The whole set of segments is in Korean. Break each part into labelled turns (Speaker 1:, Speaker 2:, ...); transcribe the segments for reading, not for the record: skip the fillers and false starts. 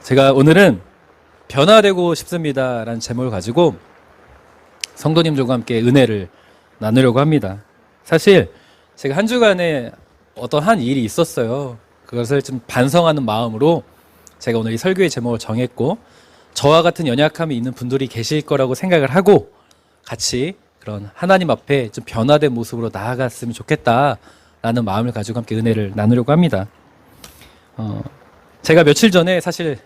Speaker 1: 제가 오늘은 변화되고 싶습니다라는 제목을 가지고 성도님들과 함께 은혜를 나누려고 합니다. 사실 제가 한 주간에 어떤 한 일이 있었어요. 그것을 좀 반성하는 마음으로 제가 오늘 이 설교의 제목을 정했고, 저와 같은 연약함이 있는 분들이 계실 거라고 생각을 하고 같이 그런 하나님 앞에 좀 변화된 모습으로 나아갔으면 좋겠다라는 마음을 가지고 함께 은혜를 나누려고 합니다. 제가 며칠 전에 사실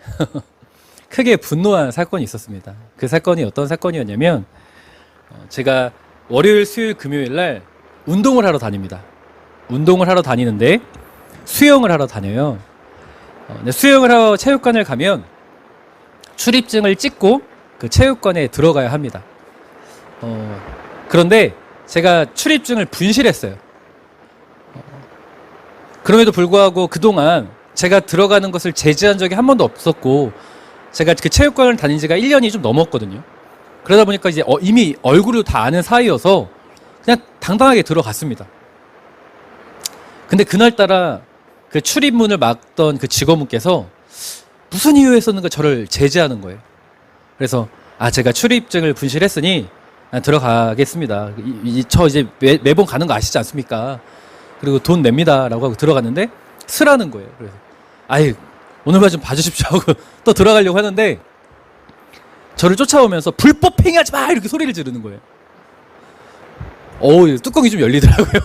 Speaker 1: 크게 분노한 사건이 있었습니다. 그 사건이 어떤 사건이었냐면, 제가 월요일, 수요일, 금요일 날 운동을 하러 다닙니다. 운동을 하러 다니는데 수영을 하러 다녀요. 근데 수영을 하러 체육관을 가면 출입증을 찍고 그 체육관에 들어가야 합니다. 그런데 제가 출입증을 분실했어요. 그럼에도 불구하고 그동안 제가 들어가는 것을 제지한 적이 한 번도 없었고, 제가 그 체육관을 다닌 지가 1년이 좀 넘었거든요. 그러다 보니까 이제 이미 얼굴을 다 아는 사이여서 그냥 당당하게 들어갔습니다. 근데 그날따라 그 출입문을 막던 그 직원분께서 무슨 이유에서는가 저를 제지하는 거예요. 그래서 제가 출입증을 분실했으니 들어가겠습니다. 저 이제 매번 가는 거 아시지 않습니까? 그리고 돈 냅니다 라고 하고 들어갔는데 쓰라는 거예요. 그래서 오늘만 좀 봐주십시오 하고 또 들어가려고 하는데 저를 쫓아오면서 불법 행위하지 마 이렇게 소리를 지르는 거예요. 뚜껑이 좀 열리더라고요.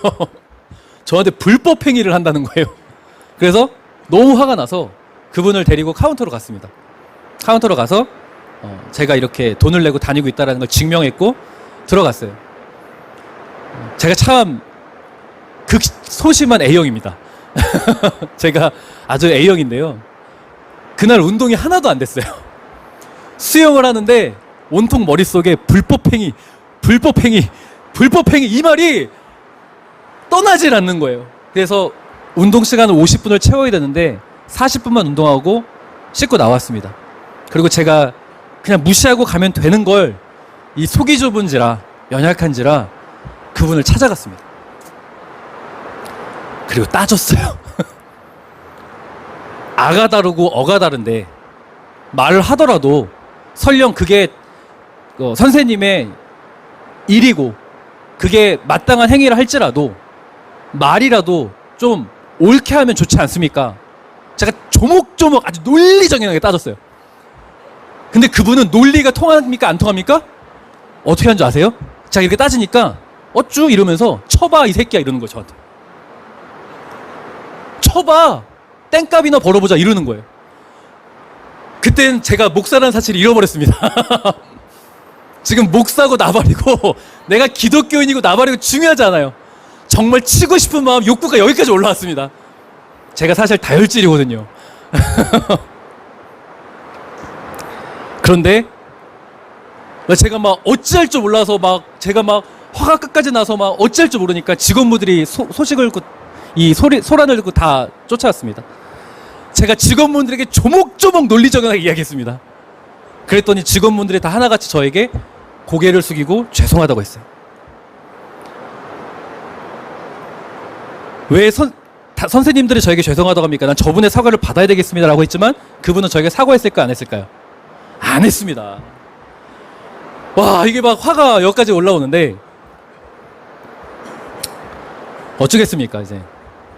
Speaker 1: 저한테 불법 행위를 한다는 거예요. 그래서 너무 화가 나서 그분을 데리고 카운터로 갔습니다. 카운터로 가서 제가 이렇게 돈을 내고 다니고 있다는 걸 증명했고 들어갔어요. 제가 참 극소심한 A형입니다. 제가 아주 A형인데요. 그날 운동이 하나도 안 됐어요. 수영을 하는데 온통 머릿속에 불법행위 이 말이 떠나질 않는 거예요. 그래서 운동 시간을 50분을 채워야 되는데 40분만 운동하고 씻고 나왔습니다. 그리고 제가 그냥 무시하고 가면 되는 걸 이 속이 좁은지라 연약한지라 그분을 찾아갔습니다. 그리고 따졌어요. 아가 다르고 어가 다른데 말을 하더라도 설령 그게 선생님의 일이고 그게 마땅한 행위를 할지라도 말이라도 좀 옳게 하면 좋지 않습니까? 제가 조목조목 아주 논리정연하게 따졌어요. 근데 그분은 논리가 통합니까 안 통합니까? 어떻게 하는 줄 아세요? 제가 이렇게 따지니까 어쭈 이러면서 쳐봐 이 새끼야 이러는 거예요. 저한테 쳐봐 땡값이나 벌어보자 이러는 거예요. 그땐 제가 목사라는 사실을 잃어버렸습니다. 지금 목사고 나발이고 내가 기독교인이고 나발이고 중요하지 않아요. 정말 치고 싶은 마음 욕구가 여기까지 올라왔습니다. 제가 사실 다혈질이거든요. 그런데 제가 막 어찌할 줄 몰라서 제가 화가 끝까지 나서 어찌할 줄 모르니까 직원분들이 소식을 듣고 소란을 듣고 다 쫓아왔습니다. 제가 직원분들에게 조목조목 논리정연하게 이야기했습니다. 그랬더니 직원분들이 다 하나같이 저에게 고개를 숙이고 죄송하다고 했어요. 왜 선생님들이 저에게 죄송하다고 합니까? 난 저분의 사과를 받아야 되겠습니다 라고 했지만 그분은 저에게 사과했을까요? 안 했을까요? 안 했습니다. 와, 이게 화가 여기까지 올라오는데 어쩌겠습니까 이제.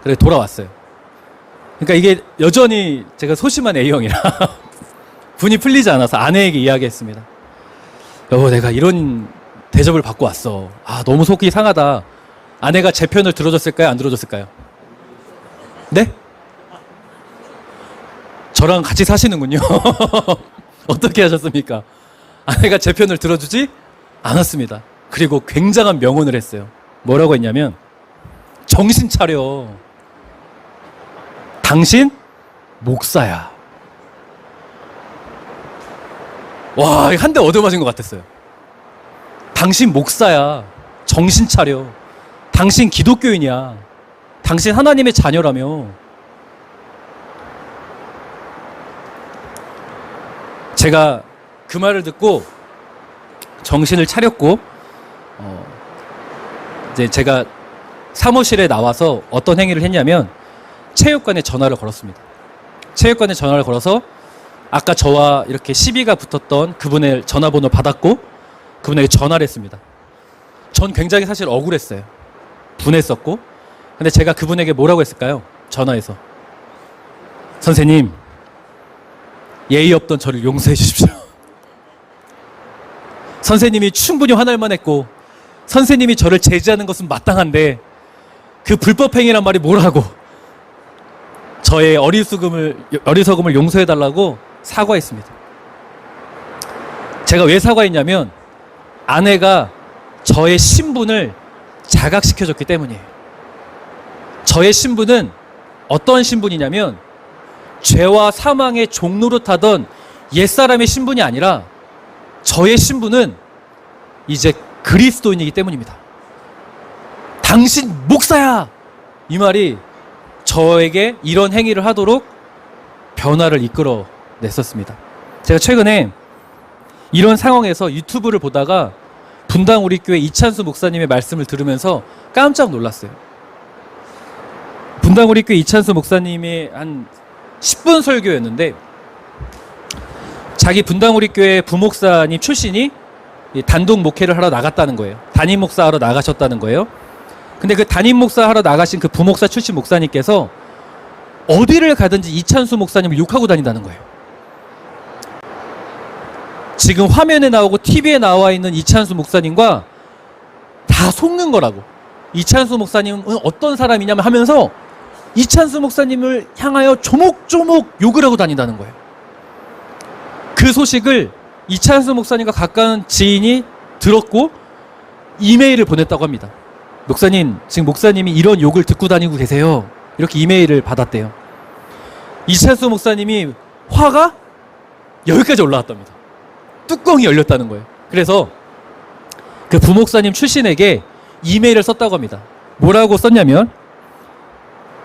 Speaker 1: 그래 돌아왔어요. 그러니까 이게 여전히 제가 소심한 A형이라 분이 풀리지 않아서 아내에게 이야기했습니다. 여보, 내가 이런 대접을 받고 왔어. 너무 속이 상하다. 아내가 제 편을 들어줬을까요? 안 들어줬을까요? 네? 저랑 같이 사시는군요. 어떻게 하셨습니까? 아내가 제 편을 들어주지 않았습니다. 그리고 굉장한 명언을 했어요. 뭐라고 했냐면, 정신 차려. 당신 목사야. 와, 한 대 얻어맞은 것 같았어요. 당신 목사야. 정신 차려. 당신 기독교인이야. 당신 하나님의 자녀라며. 제가 그 말을 듣고 정신을 차렸고 이제 제가 사무실에 나와서 어떤 행위를 했냐면 체육관에 전화를 걸었습니다. 체육관에 전화를 걸어서 아까 저와 이렇게 시비가 붙었던 그분의 전화번호 받았고 그분에게 전화를 했습니다. 전 굉장히 사실 억울했어요. 분했었고. 근데 제가 그분에게 뭐라고 했을까요? 전화해서. 선생님, 예의 없던 저를 용서해 주십시오. 선생님이 충분히 화날 만했고 선생님이 저를 제지하는 것은 마땅한데 그 불법행위란 말이 뭐라고 저의 어리석음을 용서해달라고 사과했습니다. 제가 왜 사과했냐면 아내가 저의 신분을 자각시켜줬기 때문이에요. 저의 신분은 어떤 신분이냐면 죄와 사망의 종로로 타던 옛사람의 신분이 아니라 저의 신분은 이제 그리스도인이기 때문입니다. 당신 목사야! 이 말이 저에게 이런 행위를 하도록 변화를 이끌어냈었습니다. 제가 최근에 이런 상황에서 유튜브를 보다가 분당 우리 교회 이찬수 목사님의 말씀을 들으면서 깜짝 놀랐어요. 분당 우리 교회 이찬수 목사님이 한 10분 설교였는데 자기 분당 우리 교회 부목사님 출신이 단독 목회를 하러 나갔다는 거예요. 담임 목사 하러 나가셨다는 거예요. 근데 그 담임 목사 하러 나가신 그 부목사 출신 목사님께서 어디를 가든지 이찬수 목사님을 욕하고 다닌다는 거예요. 지금 화면에 나오고 TV에 나와 있는 이찬수 목사님과 다 속는 거라고. 이찬수 목사님은 어떤 사람이냐면 하면서 이찬수 목사님을 향하여 조목조목 욕을 하고 다닌다는 거예요. 그 소식을 이찬수 목사님과 가까운 지인이 들었고 이메일을 보냈다고 합니다. 목사님, 지금 목사님이 이런 욕을 듣고 다니고 계세요. 이렇게 이메일을 받았대요. 이찬수 목사님이 화가 여기까지 올라왔답니다. 뚜껑이 열렸다는 거예요. 그래서 그 부목사님 출신에게 이메일을 썼다고 합니다. 뭐라고 썼냐면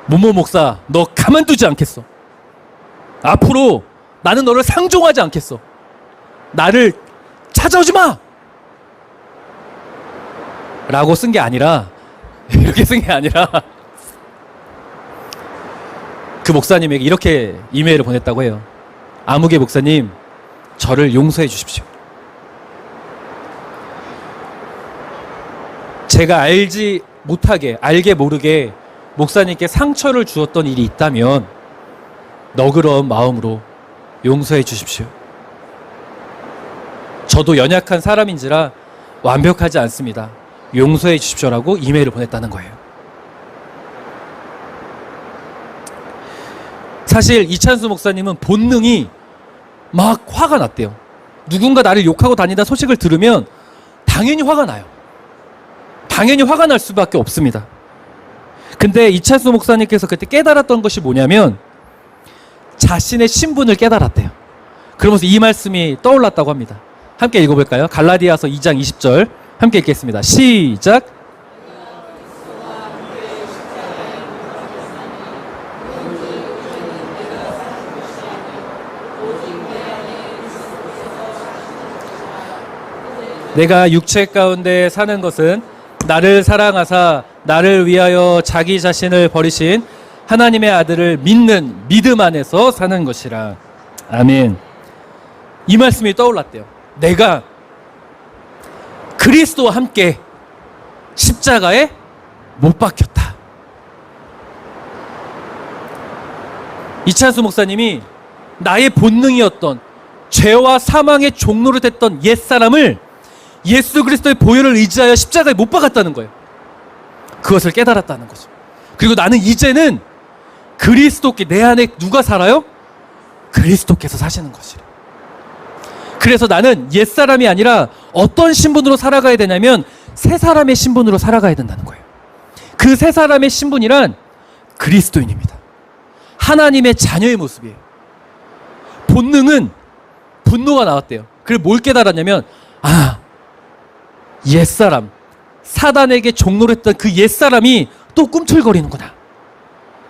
Speaker 1: 모모 목사, 너 가만두지 않겠어. 앞으로 나는 너를 상종하지 않겠어. 나를 찾아오지 마! 라고 쓴 게 아니라 이렇게 쓴 게 아니라 그 목사님에게 이렇게 이메일을 보냈다고 해요. 아무개 목사님, 저를 용서해 주십시오. 제가 알지 못하게, 알게 모르게 목사님께 상처를 주었던 일이 있다면 너그러운 마음으로 용서해 주십시오. 저도 연약한 사람인지라 완벽하지 않습니다. 용서해 주십시오라고 이메일을 보냈다는 거예요. 사실 이찬수 목사님은 본능이 막 화가 났대요. 누군가 나를 욕하고 다니다 소식을 들으면 당연히 화가 나요. 당연히 화가 날 수밖에 없습니다. 근데 이찬수 목사님께서 그때 깨달았던 것이 뭐냐면 자신의 신분을 깨달았대요. 그러면서 이 말씀이 떠올랐다고 합니다. 함께 읽어볼까요? 갈라디아서 2장 20절 함께 읽겠습니다. 시작. 내가 육체 가운데 사는 것은 나를 사랑하사 나를 위하여 자기 자신을 버리신 하나님의 아들을 믿는 믿음 안에서 사는 것이라. 아멘. 이 말씀이 떠올랐대요. 내가 그리스도와 함께 십자가에 못 박혔다. 이찬수 목사님이 나의 본능이었던 죄와 사망의 종로로 됐던 옛사람을 예수 그리스도의 보혈을 의지하여 십자가에 못 박았다는 거예요. 그것을 깨달았다는 거죠. 그리고 나는 이제는 그리스도께, 내 안에 누가 살아요? 그리스도께서 사시는 것이래. 그래서 나는 옛사람이 아니라 어떤 신분으로 살아가야 되냐면 새 사람의 신분으로 살아가야 된다는 거예요. 그 새 사람의 신분이란 그리스도인입니다. 하나님의 자녀의 모습이에요. 본능은 분노가 나왔대요. 그리고 뭘 깨달았냐면 옛사람, 사단에게 종노랬던 그 옛사람이 또 꿈틀거리는구나.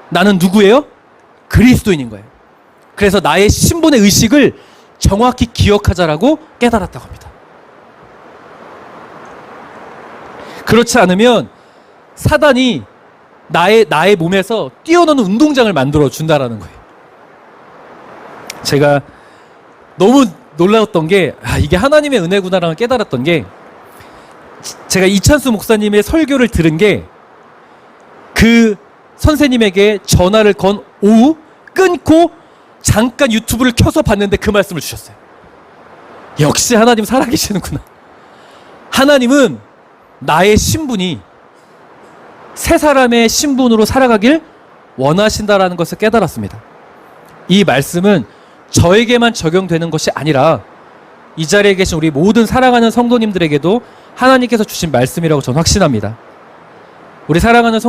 Speaker 1: 나는 누구예요? 그리스도인인 거예요. 그래서 나의 신분의 의식을 정확히 기억하자라고 깨달았다고 합니다. 그렇지 않으면 사단이 나의 몸에서 뛰어노는 운동장을 만들어 준다라는 거예요. 제가 너무 놀라웠던 게 이게 하나님의 은혜구나라는 걸 깨달았던 게 제가 이찬수 목사님의 설교를 들은 게 그 선생님에게 전화를 건 오후 끊고 잠깐 유튜브를 켜서 봤는데 그 말씀을 주셨어요. 역시 하나님 살아계시는구나. 하나님은 나의 신분이 새 사람의 신분으로 살아가길 원하신다라는 것을 깨달았습니다. 이 말씀은 저에게만 적용되는 것이 아니라 이 자리에 계신 우리 모든 사랑하는 성도님들에게도 하나님께서 주신 말씀이라고 저는 확신합니다. 우리 사랑하는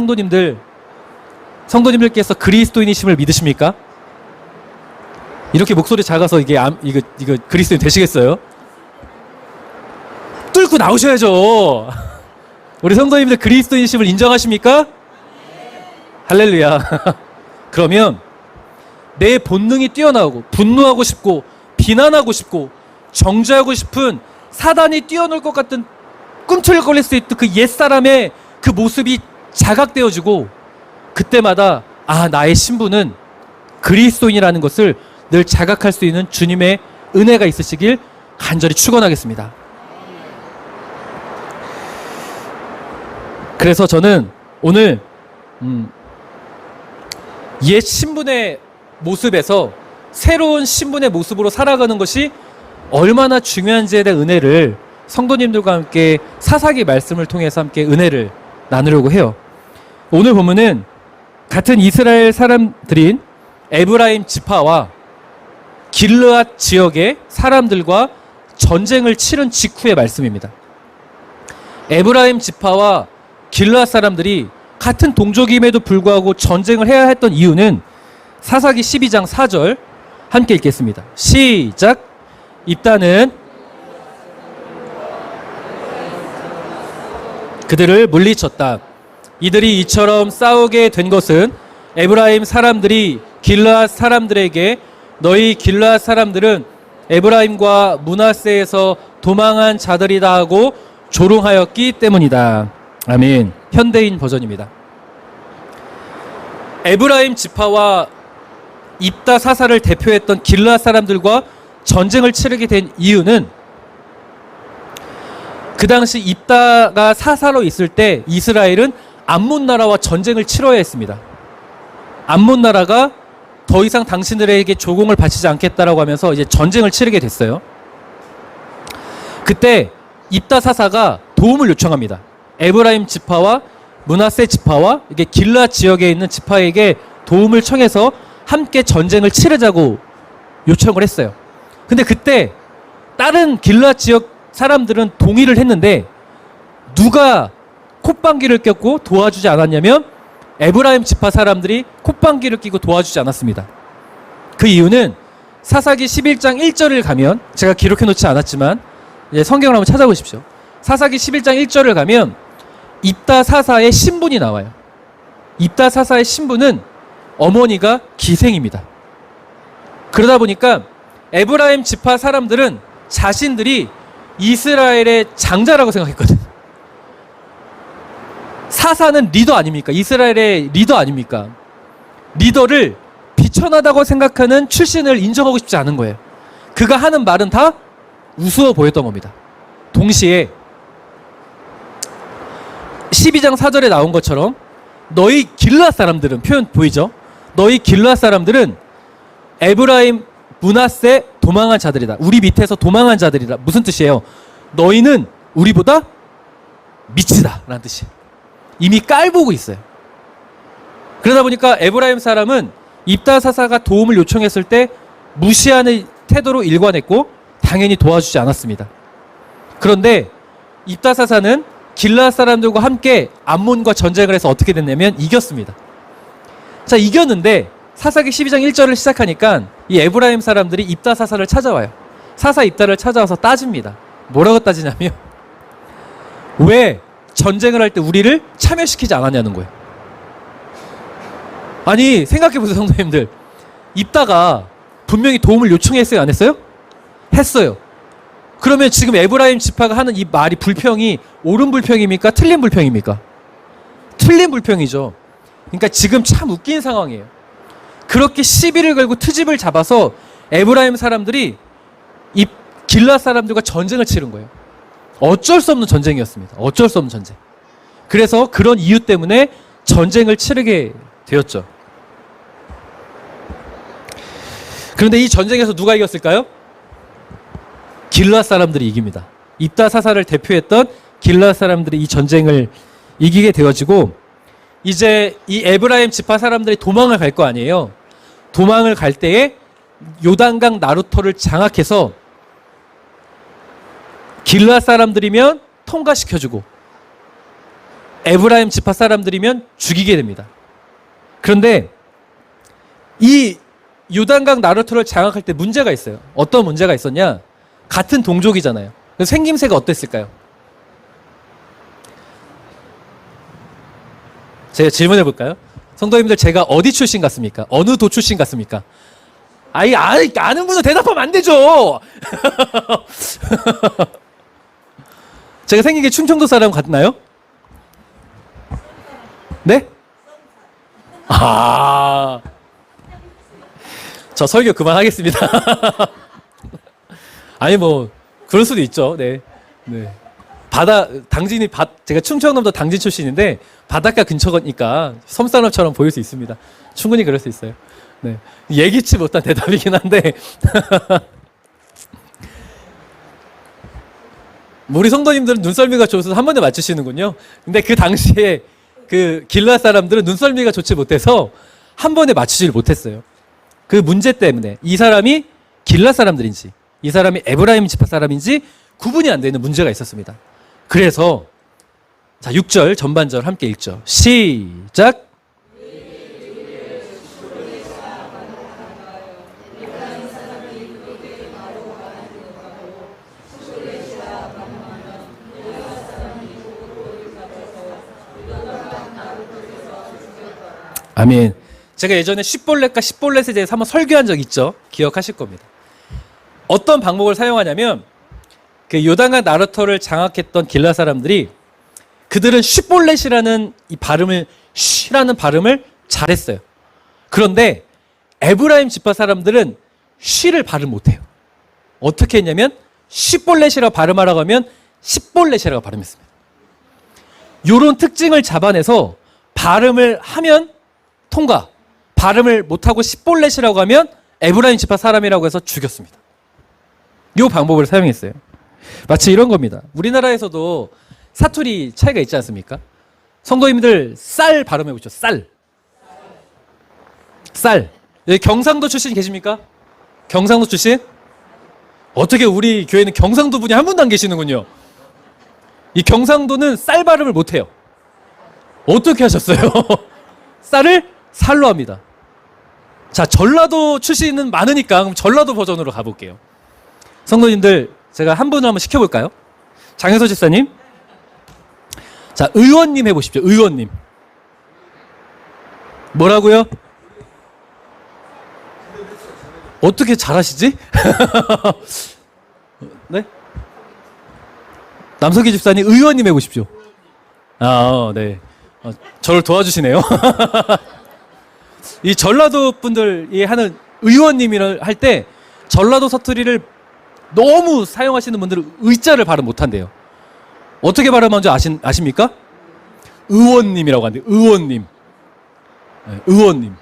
Speaker 1: 성도님들께서 그리스도인이심을 믿으십니까? 이렇게 목소리 작아서 이거 그리스도인 되시겠어요? 뚫고 나오셔야죠. 우리 성도님들 그리스도인이심을 인정하십니까? 할렐루야. 그러면 내 본능이 뛰어나오고 분노하고 싶고 비난하고 싶고 정죄하고 싶은 사단이 뛰어놀 것 같은 꿈틀거릴 수 있던 그 옛사람의 그 모습이 자각되어지고 그때마다 나의 신분은 그리스도인이라는 것을 늘 자각할 수 있는 주님의 은혜가 있으시길 간절히 축원하겠습니다. 그래서 저는 오늘 옛 신분의 모습에서 새로운 신분의 모습으로 살아가는 것이 얼마나 중요한지에 대한 은혜를 성도님들과 함께 사사기 말씀을 통해서 함께 은혜를 나누려고 해요. 오늘 보면은 같은 이스라엘 사람들인 에브라임 지파와 길르앗 지역의 사람들과 전쟁을 치른 직후의 말씀입니다. 에브라임 지파와 길르앗 사람들이 같은 동족임에도 불구하고 전쟁을 해야 했던 이유는 사사기 12장 4절 함께 읽겠습니다. 시작. 입다는 그들을 물리쳤다. 이들이 이처럼 싸우게 된 것은 에브라임 사람들이 길르앗 사람들에게 너희 길르앗 사람들은 에브라임과 므낫세에서 도망한 자들이다 하고 조롱하였기 때문이다. 아멘. 현대인 버전입니다. 에브라임 지파와 입다 사사를 대표했던 길르앗 사람들과 전쟁을 치르게 된 이유는 그 당시 입다가 사사로 있을 때 이스라엘은 암몬 나라와 전쟁을 치러야 했습니다. 암몬 나라가 더 이상 당신들에게 조공을 바치지 않겠다라고 하면서 이제 전쟁을 치르게 됐어요. 그때 입다 사사가 도움을 요청합니다. 에브라임 지파와 므낫세 지파와 이게 길르앗 지역에 있는 지파에게 도움을 청해서 함께 전쟁을 치르자고 요청을 했어요. 근데 그때 다른 길르앗 지역 사람들은 동의를 했는데 누가 콧방귀를 꼈고 도와주지 않았냐면 에브라임 지파 사람들이 콧방귀를 끼고 도와주지 않았습니다. 그 이유는 사사기 11장 1절을 가면 제가 기록해 놓지 않았지만 성경을 한번 찾아보십시오. 사사기 11장 1절을 가면 입다 사사의 신분이 나와요. 입다 사사의 신분은 어머니가 기생입니다. 그러다 보니까 에브라임 지파 사람들은 자신들이 이스라엘의 장자라고 생각했거든. 사사는 리더 아닙니까? 이스라엘의 리더 아닙니까? 리더를 비천하다고 생각하는 출신을 인정하고 싶지 않은 거예요. 그가 하는 말은 다 우스워 보였던 겁니다. 동시에 12장 4절에 나온 것처럼 너희 길르앗 사람들은, 표현 보이죠? 너희 길르앗 사람들은 에브라임 므낫세 도망한 자들이다. 우리 밑에서 도망한 자들이다. 무슨 뜻이에요? 너희는 우리보다 미치다 라는 뜻이에요. 이미 깔보고 있어요. 그러다 보니까 에브라임 사람은 입다 사사가 도움을 요청했을 때 무시하는 태도로 일관했고 당연히 도와주지 않았습니다. 그런데 입다 사사는 길르앗 사람들과 함께 암몬과 전쟁을 해서 어떻게 됐냐면 이겼습니다. 자, 이겼는데 사사기 12장 1절을 시작하니까 이 에브라임 사람들이 입다 사사를 찾아와요. 사사 입다를 찾아와서 따집니다. 뭐라고 따지냐면 왜 전쟁을 할 때 우리를 참여시키지 않았냐는 거예요. 아니 생각해보세요 성도님들. 입다가 분명히 도움을 요청했어요 안 했어요? 했어요. 그러면 지금 에브라임 지파가 하는 이 말이 불평이 옳은 불평입니까? 틀린 불평입니까? 틀린 불평이죠. 그러니까 지금 참 웃긴 상황이에요. 그렇게 시비를 걸고 트집을 잡아서 에브라임 사람들이 이 길라 사람들과 전쟁을 치른 거예요. 어쩔 수 없는 전쟁이었습니다. 어쩔 수 없는 전쟁. 그래서 그런 이유 때문에 전쟁을 치르게 되었죠. 그런데 이 전쟁에서 누가 이겼을까요? 길라 사람들이 이깁니다. 입다사사를 대표했던 길라 사람들이 이 전쟁을 이기게 되어지고, 이제 이 에브라임 지파 사람들이 도망을 갈 거 아니에요. 도망을 갈 때에 요단강 나루터를 장악해서 길라 사람들이면 통과시켜주고 에브라임 지파 사람들이면 죽이게 됩니다. 그런데 이 요단강 나루터를 장악할 때 문제가 있어요. 어떤 문제가 있었냐? 같은 동족이잖아요. 그래서 생김새가 어땠을까요? 제가 질문해 볼까요? 성도님들, 제가 어디 출신 같습니까? 어느 도 출신 같습니까? 아는 분은 대답하면 안 되죠. 제가 생긴 게 충청도 사람 같나요? 네? 저 설교 그만하겠습니다. 아니 뭐 그럴 수도 있죠. 네. 제가 충청남도 당진 출신인데 바닷가 근처니까 섬사람처럼 보일 수 있습니다. 충분히 그럴 수 있어요. 네. 예기치 못한 대답이긴 한데 우리 성도님들은 눈썰미가 좋아서 한 번에 맞추시는군요. 근데 그 당시에 그 길라 사람들은 눈썰미가 좋지 못해서 한 번에 맞추지를 못했어요. 그 문제 때문에 이 사람이 길라 사람들인지 이 사람이 에브라임 지파 사람인지 구분이 안 되는 문제가 있었습니다. 그래서 자 6절 전반절 함께 읽죠. 시작. 아멘. 제가 예전에 쉽볼렛과 십볼렛에 대해서 한번 설교한 적 있죠. 기억하실 겁니다. 어떤 방법을 사용하냐면 그 요단강 나루터를 장악했던 길라 사람들이 그들은 쉽볼렛이라는 이 발음을 쉬라는 발음을 잘했어요. 그런데 에브라임 지파 사람들은 쉬를 발음 못해요. 어떻게 했냐면 쉽볼렛이라고 발음하라고 하면 십볼렛이라고 발음했습니다. 요런 특징을 잡아내서 발음을 하면 통과, 발음을 못하고 십볼렛이라고 하면 에브라임 지파 사람이라고 해서 죽였습니다. 요 방법을 사용했어요. 마치 이런 겁니다. 우리나라에서도 사투리 차이가 있지 않습니까? 성도님들 쌀 발음해 보죠. 쌀. 여기 경상도 출신 계십니까? 경상도 출신? 어떻게 우리 교회는 경상도 분이 한 분도 안 계시는군요. 이 경상도는 쌀 발음을 못해요. 어떻게 하셨어요? 쌀을 살로 합니다. 자, 전라도 출신은 많으니까 그럼 전라도 버전으로 가볼게요. 성도님들, 제가 한 분을 한번 시켜볼까요? 장혜서 집사님. 자, 의원님 해보십시오. 의원님. 뭐라고요? 어떻게 잘하시지? 네? 남석희 집사님, 의원님 해보십시오. 네. 저를 도와주시네요. 이 전라도 분들이 하는 의원님이라 할 때 전라도 사투리를 너무 사용하시는 분들은 의자를 발음 못한대요. 어떻게 발음하는지 아십니까? 의원님이라고 하는데 의원님. 네, 의원님.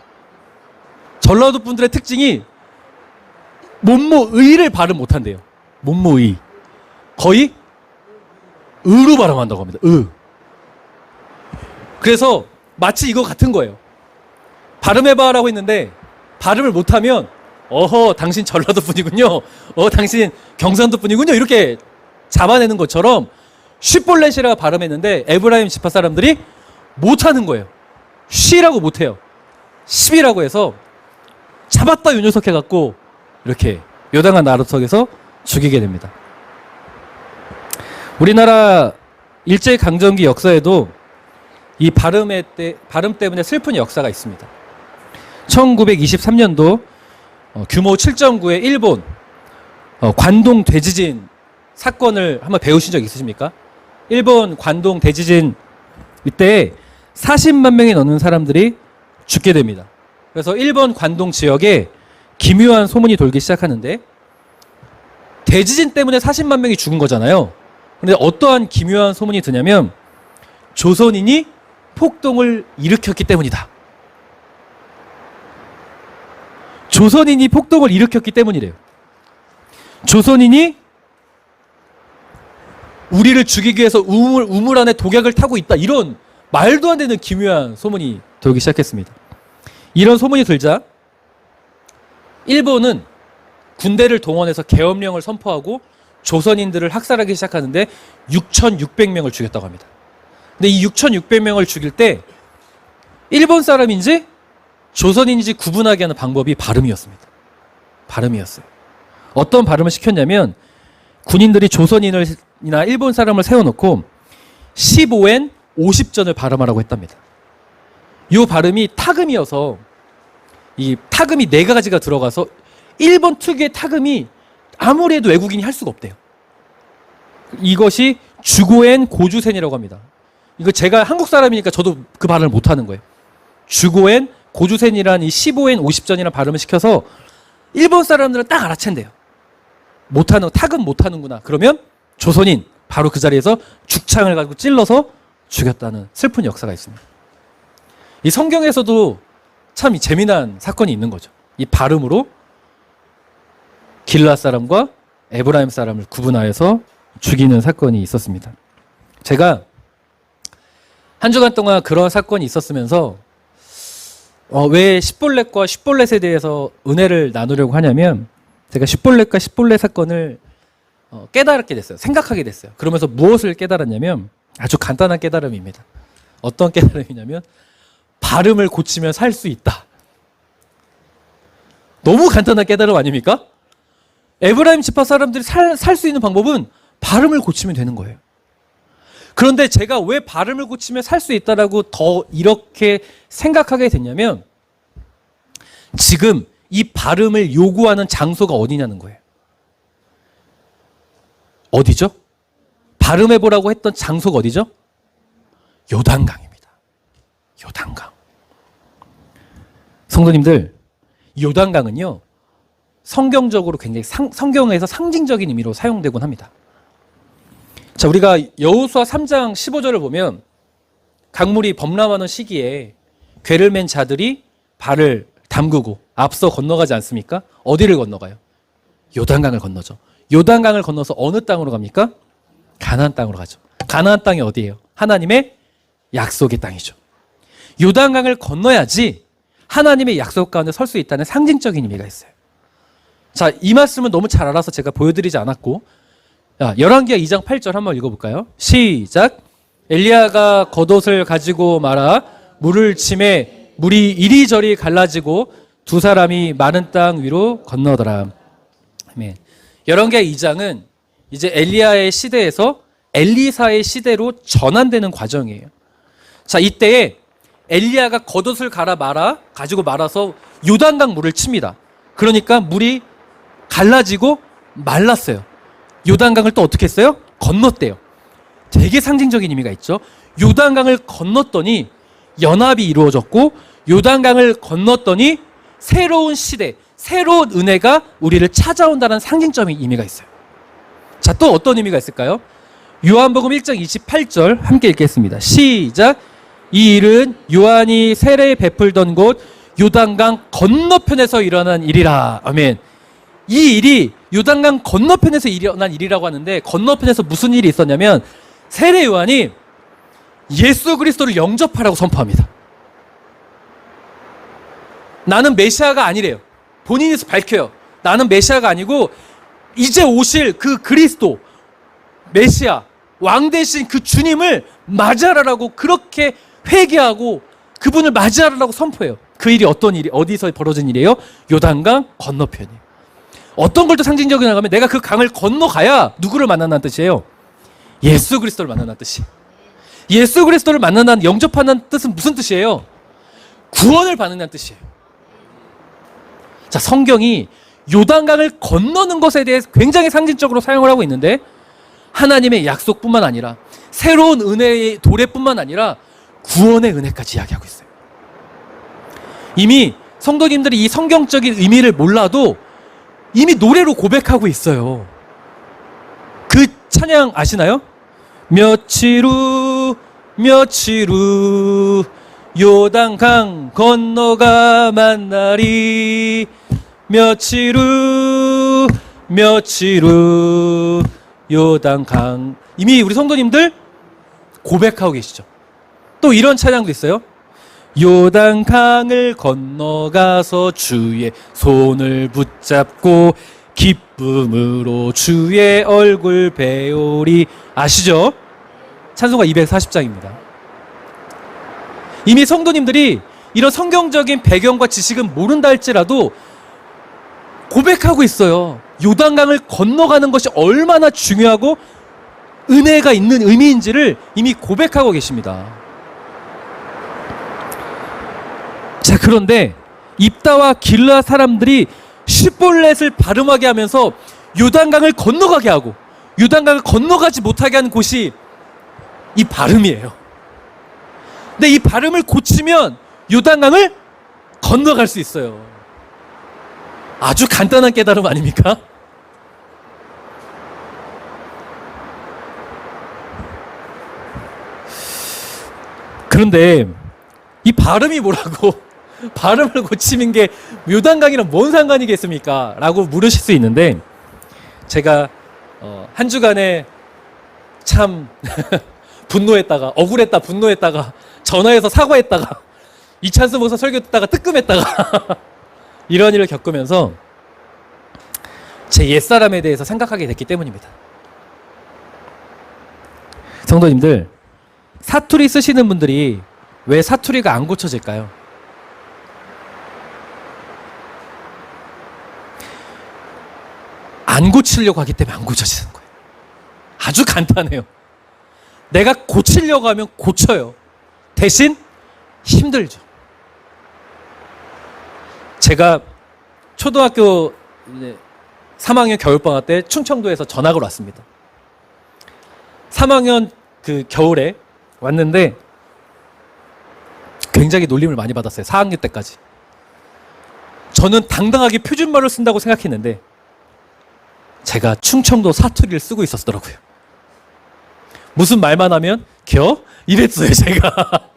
Speaker 1: 전라도 분들의 특징이 못모의를 발음 못한대요. 못모의. 거의 의로 발음한다고 합니다. 그래서 마치 이거 같은 거예요. 발음해봐라고 했는데 발음을 못하면 당신 전라도 분이군요. 당신 경상도 분이군요. 이렇게 잡아내는 것처럼 쉽볼렛이라고 발음했는데 에브라임 지파 사람들이 못하는 거예요. 쉬라고 못해요. 10이라고 해서 잡았다 요 녀석 해갖고 이렇게 요단강 나루터에서 죽이게 됩니다. 우리나라 일제강점기 역사에도 이 발음 때문에 슬픈 역사가 있습니다. 1923년도 규모 7.9의 일본 관동 대지진 사건을 한번 배우신 적 있으십니까? 일본 관동 대지진 이때 40만 명이 넘는 사람들이 죽게 됩니다. 그래서 일본 관동 지역에 기묘한 소문이 돌기 시작하는데 대지진 때문에 40만 명이 죽은 거잖아요. 그런데 어떠한 기묘한 소문이 드냐면 조선인이 폭동을 일으켰기 때문이다. 조선인이 폭동을 일으켰기 때문이래요. 조선인이 우리를 죽이기 위해서 우물 안에 독약을 타고 있다. 이런 말도 안 되는 기묘한 소문이 돌기 시작했습니다. 이런 소문이 들자 일본은 군대를 동원해서 계엄령을 선포하고 조선인들을 학살하기 시작하는데 6,600명을 죽였다고 합니다. 근데 이 6,600명을 죽일 때 일본 사람인지 조선인인지 구분하게 하는 방법이 발음이었습니다. 발음이었어요. 어떤 발음을 시켰냐면 군인들이 조선인이나 일본 사람을 세워놓고 15엔 50전을 발음하라고 했답니다. 이 발음이 타금이어서 이 타금이 4가지가 들어가서 일본 특유의 타금이 아무리 해도 외국인이 할 수가 없대요. 이것이 주고엔 고주센이라고 합니다. 이거 제가 한국 사람이니까 저도 그 발음을 못하는 거예요. 주고엔 고주센이란 이 15엔 50전이라는 발음을 시켜서 일본 사람들은 딱 알아챈대요. 타금 못하는구나. 그러면 조선인 바로 그 자리에서 죽창을 가지고 찔러서 죽였다는 슬픈 역사가 있습니다. 이 성경에서도 참 재미난 사건이 있는 거죠. 이 발음으로 길앗 사람과 에브라임 사람을 구분하여서 죽이는 사건이 있었습니다. 제가 한 주간 동안 그런 사건이 있었으면서 왜 십볼렛과 십볼렛에 대해서 은혜를 나누려고 하냐면 제가 십볼렛과 십볼렛 사건을 깨달게 됐어요. 생각하게 됐어요. 그러면서 무엇을 깨달았냐면 아주 간단한 깨달음입니다. 어떤 깨달음이냐면 발음을 고치면 살 수 있다. 너무 간단한 깨달음 아닙니까? 에브라임 지파 사람들이 살 수 있는 방법은 발음을 고치면 되는 거예요. 그런데 제가 왜 발음을 고치면 살 수 있다라고 더 이렇게 생각하게 됐냐면 지금 이 발음을 요구하는 장소가 어디냐는 거예요. 어디죠? 발음해보라고 했던 장소가 어디죠? 요단강입니다. 요단강. 성도님들, 요단강은요, 성경적으로 굉장히 성경에서 상징적인 의미로 사용되곤 합니다. 자, 우리가 여호수아 3장 15절을 보면 강물이 범람하는 시기에 궤를 맨 자들이 발을 담그고 앞서 건너가지 않습니까? 어디를 건너가요? 요단강을 건너죠. 요단강을 건너서 어느 땅으로 갑니까? 가나안 땅으로 가죠. 가나안 땅이 어디예요? 하나님의 약속의 땅이죠. 요단강을 건너야지 하나님의 약속 가운데 설 수 있다는 상징적인 의미가 있어요. 자, 이 말씀은 너무 잘 알아서 제가 보여드리지 않았고, 열왕기하 2장 8절 한번 읽어볼까요? 시작. 엘리야가 겉옷을 가지고 말아 물을 치매 물이 이리저리 갈라지고 두 사람이 마른 땅 위로 건너더라. 아멘. 열왕기하 2장은 이제 엘리야의 시대에서 엘리사의 시대로 전환되는 과정이에요. 자, 이때에 엘리야가 겉옷을 가지고 말아서 요단강 물을 칩니다. 그러니까 물이 갈라지고 말랐어요. 요단강을 또 어떻게 했어요? 건넜대요. 되게 상징적인 의미가 있죠. 요단강을 건넜더니 연합이 이루어졌고, 요단강을 건넜더니 새로운 시대, 새로운 은혜가 우리를 찾아온다는 상징적인 의미가 있어요. 자, 또 어떤 의미가 있을까요? 요한복음 1장 28절 함께 읽겠습니다. 시작. 이 일은 요한이 세례 베풀던 곳 요단강 건너편에서 일어난 일이라. 아멘. 이 일이 요단강 건너편에서 일어난 일이라고 하는데, 건너편에서 무슨 일이 있었냐면 세례 요한이 예수 그리스도를 영접하라고 선포합니다. 나는 메시아가 아니래요. 본인에서 밝혀요. 나는 메시아가 아니고 이제 오실 그 그리스도, 메시아, 왕 대신 그 주님을 맞이하라고 그렇게 회개하고 그분을 맞이하라고 선포해요. 그 일이 어디서 벌어진 일이에요? 요단강 건너편이에요. 어떤 걸 또 상징적으로 나가면 내가 그 강을 건너가야 누구를 만난다는 뜻이에요? 예수 그리스도를 만난다는 뜻이에요. 예수 그리스도를 만난다는, 영접한다는 뜻은 무슨 뜻이에요? 구원을 받는다는 뜻이에요. 자, 성경이 요단강을 건너는 것에 대해 굉장히 상징적으로 사용을 하고 있는데, 하나님의 약속뿐만 아니라 새로운 은혜의 도래뿐만 아니라 구원의 은혜까지 이야기하고 있어요. 이미 성도님들이 이 성경적인 의미를 몰라도 이미 노래로 고백하고 있어요. 찬양 아시나요? 며칠 후 요단강 건너가 만나리. 며칠 후 요단강. 이미 우리 성도님들 고백하고 계시죠. 또 이런 찬양도 있어요. 요단강을 건너가서 주의 손을 붙잡고 기쁨으로 주의 얼굴 배우리. 아시죠? 찬송가 240장입니다. 이미 성도님들이 이런 성경적인 배경과 지식은 모른다 할지라도 고백하고 있어요. 요단강을 건너가는 것이 얼마나 중요하고 은혜가 있는 의미인지를 이미 고백하고 계십니다. 자, 그런데 입다와 길르앗 사람들이 시볼렛을 발음하게 하면서 요단강을 건너가게 하고 요단강을 건너가지 못하게 하는 곳이 이 발음이에요. 근데 이 발음을 고치면 요단강을 건너갈 수 있어요. 아주 간단한 깨달음 아닙니까? 그런데 이 발음이 뭐라고 발음을 고치는 게 요단강이랑 뭔 상관이겠습니까? 라고 물으실 수 있는데, 제가 한 주간에 참 분노했다가 분노했다가 전화해서 사과했다가 이찬수 목사 설교 듣다가 뜨끔했다가 이런 일을 겪으면서 제 옛사람에 대해서 생각하게 됐기 때문입니다. 성도님들, 사투리 쓰시는 분들이 왜 사투리가 안 고쳐질까요? 안 고치려고 하기 때문에 안 고쳐지는 거예요. 아주 간단해요. 내가 고치려고 하면 고쳐요. 대신 힘들죠. 제가 초등학교 3학년 겨울방학 때 충청도에서 전학을 왔습니다. 3학년 그 겨울에 왔는데 굉장히 놀림을 많이 받았어요. 4학년 때까지. 저는 당당하게 표준말을 쓴다고 생각했는데 제가 충청도 사투리를 쓰고 있었더라고요. 무슨 말만 하면 겨? 이랬어요, 제가.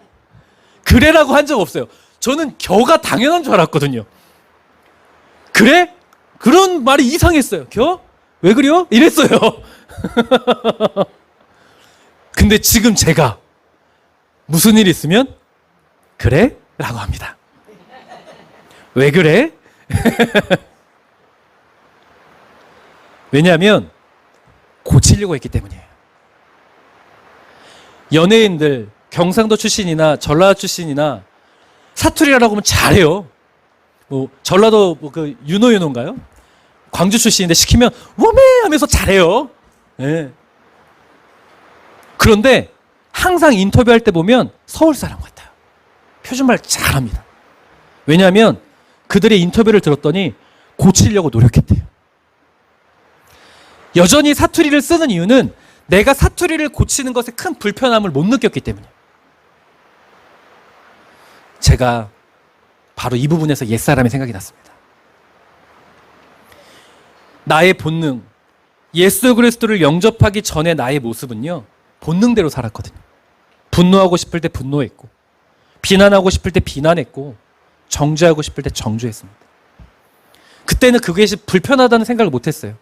Speaker 1: 그래라고 한 적 없어요. 저는 겨가 당연한 줄 알았거든요. 그래? 그런 말이 이상했어요. 겨? 왜 그래요? 이랬어요. 근데 지금 제가 무슨 일 있으면 그래? 라고 합니다. 왜 그래? 왜냐하면 고치려고 했기 때문이에요. 연예인들 경상도 출신이나 전라도 출신이나 사투리라고 하면 잘해요. 뭐 전라도 그 윤호인가요? 광주 출신인데 시키면 워메 하면서 잘해요. 네. 그런데 항상 인터뷰할 때 보면 서울 사람 같아요. 표준말 잘합니다. 왜냐하면 그들의 인터뷰를 들었더니 고치려고 노력했대요. 여전히 사투리를 쓰는 이유는 내가 사투리를 고치는 것에 큰 불편함을 못 느꼈기 때문이에요. 제가 바로 이 부분에서 옛사람이 생각이 났습니다. 나의 본능, 예수 그리스도를 영접하기 전에 나의 모습은요, 본능대로 살았거든요. 분노하고 싶을 때 분노했고, 비난하고 싶을 때 비난했고, 정죄하고 싶을 때 정죄했습니다. 그때는 그것이 불편하다는 생각을 못했어요.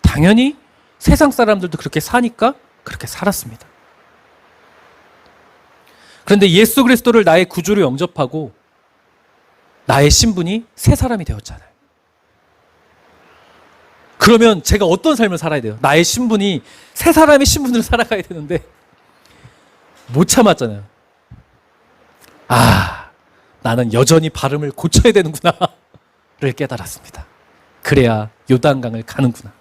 Speaker 1: 당연히 세상 사람들도 그렇게 사니까 그렇게 살았습니다. 그런데 예수 그리스도를 나의 구주로 영접하고 나의 신분이 새 사람이 되었잖아요. 그러면 제가 어떤 삶을 살아야 돼요? 나의 신분이 새 사람의 신분으로 살아가야 되는데 못 참았잖아요. 나는 여전히 발음을 고쳐야 되는구나를 깨달았습니다. 그래야 요단강을 가는구나.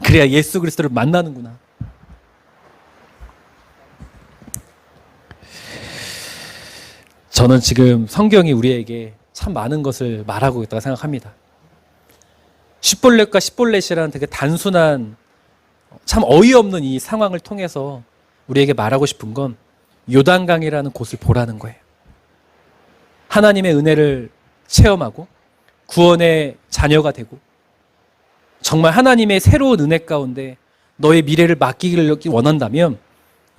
Speaker 1: 그래야 예수 그리스도를 만나는구나. 저는 지금 성경이 우리에게 참 많은 것을 말하고 있다고 생각합니다. 시볼렛과 시볼렛이라는 되게 단순한 참 어이없는 이 상황을 통해서 우리에게 말하고 싶은 건 요단강이라는 곳을 보라는 거예요. 하나님의 은혜를 체험하고 구원의 자녀가 되고 정말 하나님의 새로운 은혜 가운데 너의 미래를 맡기기를 원한다면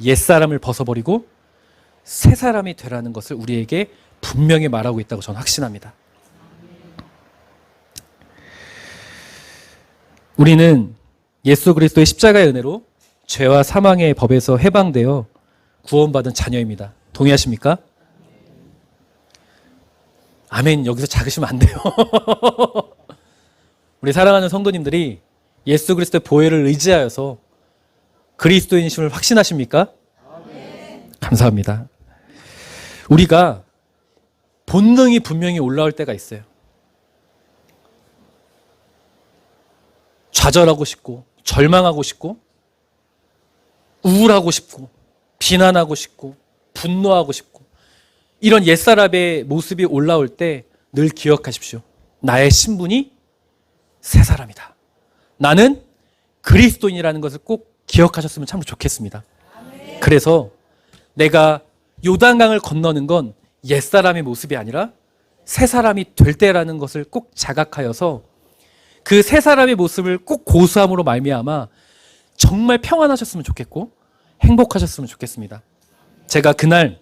Speaker 1: 옛사람을 벗어버리고 새 사람이 되라는 것을 우리에게 분명히 말하고 있다고 저는 확신합니다. 우리는 예수 그리스도의 십자가의 은혜로 죄와 사망의 법에서 해방되어 구원받은 자녀입니다. 동의하십니까? 아멘. 여기서 작으시면 안 돼요. 우리 사랑하는 성도님들이 예수 그리스도의 보혈을 의지하여서 그리스도인심을 확신하십니까? 아멘. 감사합니다. 우리가 본능이 분명히 올라올 때가 있어요. 좌절하고 싶고 절망하고 싶고 우울하고 싶고 비난하고 싶고 분노하고 싶고 이런 옛사람의 모습이 올라올 때 늘 기억하십시오. 나의 신분이 새 사람이다. 나는 그리스도인이라는 것을 꼭 기억하셨으면 참 좋겠습니다. 그래서 내가 요단강을 건너는 건 옛사람의 모습이 아니라 새 사람이 될 때라는 것을 꼭 자각하여서 그 새 사람의 모습을 꼭 고수함으로 말미암아 정말 평안하셨으면 좋겠고 행복하셨으면 좋겠습니다. 제가 그날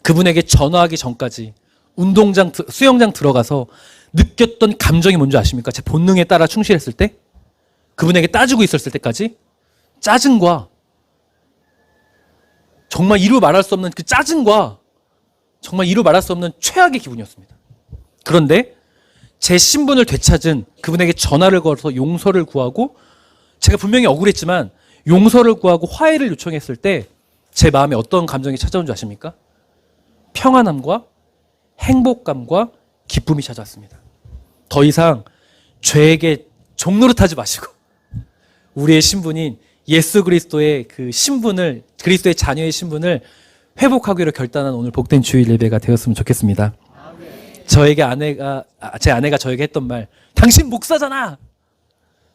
Speaker 1: 그분에게 전화하기 전까지 운동장, 수영장 들어가서 느꼈던 감정이 뭔지 아십니까? 제 본능에 따라 충실했을 때, 그분에게 따지고 있었을 때까지 짜증과 정말 이루 말할 수 없는 그 짜증과 정말 이루 말할 수 없는 최악의 기분이었습니다. 그런데 제 신분을 되찾은 그분에게 전화를 걸어서 용서를 구하고 제가 분명히 억울했지만 용서를 구하고 화해를 요청했을 때 제 마음에 어떤 감정이 찾아온 줄 아십니까? 평안함과 행복감과 기쁨이 찾아왔습니다. 더 이상 죄에게 종노릇하지 마시고 우리의 신분인 예수 그리스도의 그 신분을, 그리스도의 자녀의 신분을 회복하기로 결단한 오늘 복된 주일 예배가 되었으면 좋겠습니다. 제 아내가 저에게 했던 말, 당신 목사잖아.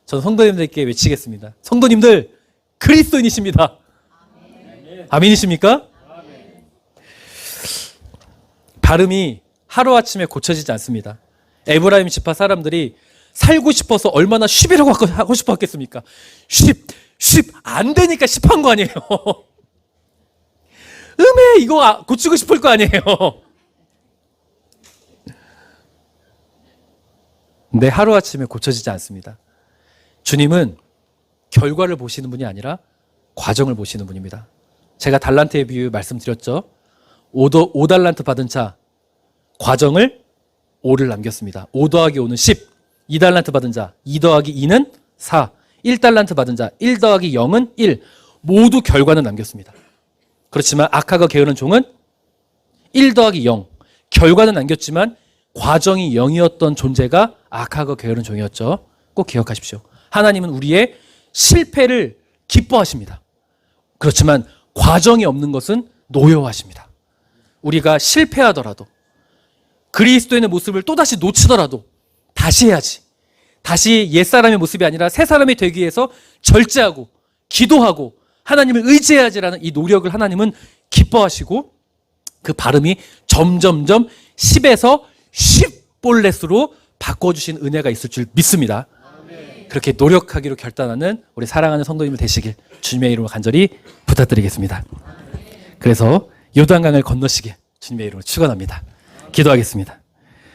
Speaker 1: 저는 성도님들께 외치겠습니다. 성도님들 그리스도인이십니다. 아멘이십니까? 발음이 하루아침에 고쳐지지 않습니다. 에브라임 지파 사람들이 살고 싶어서 얼마나 쉽이라고 하고 싶어 했겠습니까? 쉽 안 되니까 쉽한 거 아니에요. 이거 고치고 싶을 거 아니에요. 근데 하루아침에 고쳐지지 않습니다. 주님은 결과를 보시는 분이 아니라 과정을 보시는 분입니다. 제가 달란트의 비유 말씀드렸죠. 5달란트 받은 자 과정을 5를 남겼습니다. 5 더하기 5는 10. 2달란트 받은 자 2 더하기 2는 4. 1달란트 받은 자 1 더하기 0은 1. 모두 결과는 남겼습니다. 그렇지만 악하고 게으른 종은 1 더하기 0. 결과는 남겼지만 과정이 0이었던 존재가 악하고 게으른 종이었죠. 꼭 기억하십시오. 하나님은 우리의 실패를 기뻐하십니다. 그렇지만 과정이 없는 것은 노여워하십니다. 우리가 실패하더라도 그리스도인의 모습을 또다시 놓치더라도 다시 해야지. 다시 옛사람의 모습이 아니라 새사람이 되기 위해서 절제하고 기도하고 하나님을 의지해야지라는 이 노력을 하나님은 기뻐하시고 그 발음이 점점점 10에서 10볼렛으로 바꿔주신 은혜가 있을 줄 믿습니다. 그렇게 노력하기로 결단하는 우리 사랑하는 성도님들 되시길 주님의 이름으로 간절히 부탁드리겠습니다. 그래서 요단강을 건너시길 주님의 이름으로 축원합니다. 기도하겠습니다.